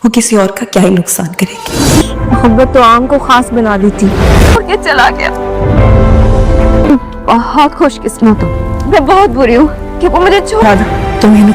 वो किसी और का क्या ही नुकसान करेगी। मोहब्बत तो आम को खास बना दी थी और ये चला गया। बहुत खुशकिस्मत हूँ, मैं बहुत बुरी हूँ कि वो मुझे छोड़ तुम्हें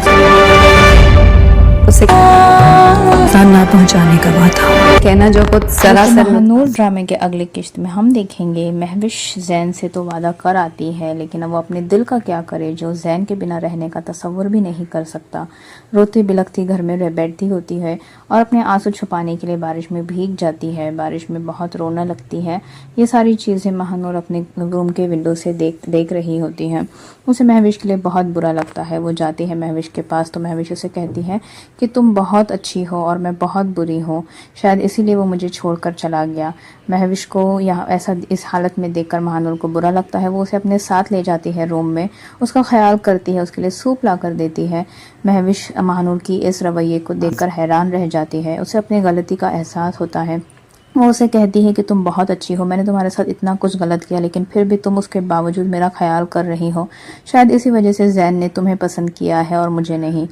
उसे नुकसान ना पहुंचाने का वादा कहना जो कुछ सरासर। महानूर ड्रामे के अगले किश्त में हम देखेंगे महविश जैन से तो वादा कर आती है, लेकिन अब वो अपने दिल का क्या करे जो जैन के बिना रहने का तस्वुर भी नहीं कर सकता। रोती बिलखती घर में रह बैठती होती है और अपने आंसू छुपाने के लिए बारिश में भीग जाती है। बारिश में बहुत रोना लगती है। ये सारी चीज़ें महानूर अपने रूम के विंडो से देख रही होती हैं। उसे महविश के लिए बहुत बुरा लगता है। वो जाती है महविश के पास तो महविश उसे कहती है कि तुम बहुत अच्छी हो और मैं बहुत बुरी हूँ, शायद इसीलिए वो मुझे छोड़कर चला गया। महविश को यहाँ ऐसा इस हालत में देखकर महानूर को बुरा लगता है। वो उसे अपने साथ ले जाती है रूम में, उसका ख्याल करती है, उसके लिए सूप ला कर देती है। महविश महानूर की इस रवैये को देखकर हैरान रह जाती है। उसे अपनी गलती का एहसास होता है। वो उसे कहती है कि तुम बहुत अच्छी हो, मैंने तुम्हारे साथ इतना कुछ गलत किया लेकिन फिर भी तुम उसके बावजूद मेरा ख्याल कर रही हो। शायद इसी वजह से जैन ने तुम्हें पसंद किया है और मुझे नहीं।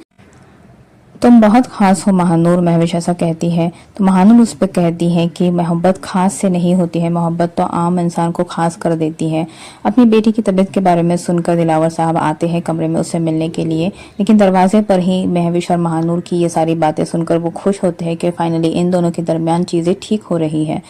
तुम बहुत खास हो महानूर, महविश ऐसा कहती है। तो महानूर उस पर कहती है कि मोहब्बत खास से नहीं होती है, मोहब्बत तो आम इंसान को खास कर देती है। अपनी बेटी की तबीयत के बारे में सुनकर दिलावर साहब आते हैं कमरे में उससे मिलने के लिए, लेकिन दरवाजे पर ही महविश और महानूर की ये सारी बातें सुनकर वो खुश होते हैं कि फाइनली इन दोनों के दरमियान चीज़ें ठीक हो रही है।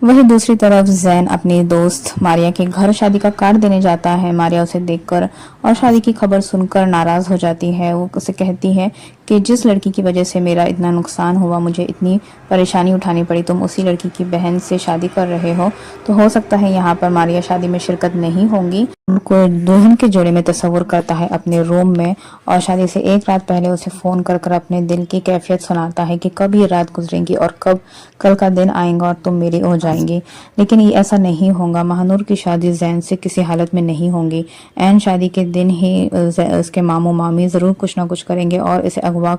वहीं दूसरी तरफ जैन अपनी दोस्त मारिया के घर शादी का कार्ड देने जाता है। मारिया उसे देखकर और शादी की खबर सुनकर नाराज हो जाती है। वो उसे कहती है कि जिस लड़की की वजह से मेरा इतना नुकसान हुआ, मुझे इतनी परेशानी उठानी पड़ी, तुम उसी लड़की की बहन से शादी कर रहे हो, तो हो सकता है यहाँ पर मारिया शादी में शिरकत नहीं होंगी। उनको दुल्हन के जोड़े में तस्वुर करता है अपने रूम में और शादी से एक रात पहले उसे फोन कर कर अपने दिल की कैफियत सुनाता है कि कब ये रात गुजरेगी और कब कल का दिन आएगा और तुम मेरी हो जाएंगी। लेकिन ये ऐसा नहीं होगा, महानूर की शादी जैन से किसी हालत में नहीं होंगी। एन शादी के दिन ही इसके मामू मामी जरूर कुछ ना कुछ करेंगे और इसे अगवा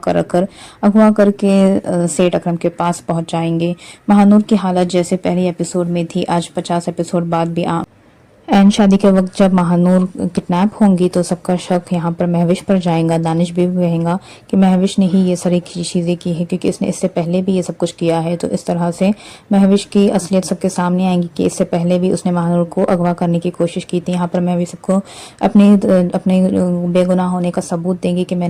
करके सेठ अकरम के पास पहुंच जाएंगे। महानूर की हालत जैसे पहले एपिसोड में थी, आज 50 एपिसोड बाद भी एंड शादी के वक्त जब महानूर किडनैप होंगी तो सबका शक यहाँ पर महविश पर जाएगा। दानिश भी कहेगा कि महविश ने ही ये सारी चीज़ें की है क्योंकि इसने इससे पहले भी ये सब कुछ किया है। तो इस तरह से महविश की असलियत सबके सामने आएंगी कि इससे पहले भी उसने महानूर को अगवा करने की कोशिश की थी। यहाँ पर महविश सबको अपने बेगुनाह होने का सबूत देंगे कि मैंने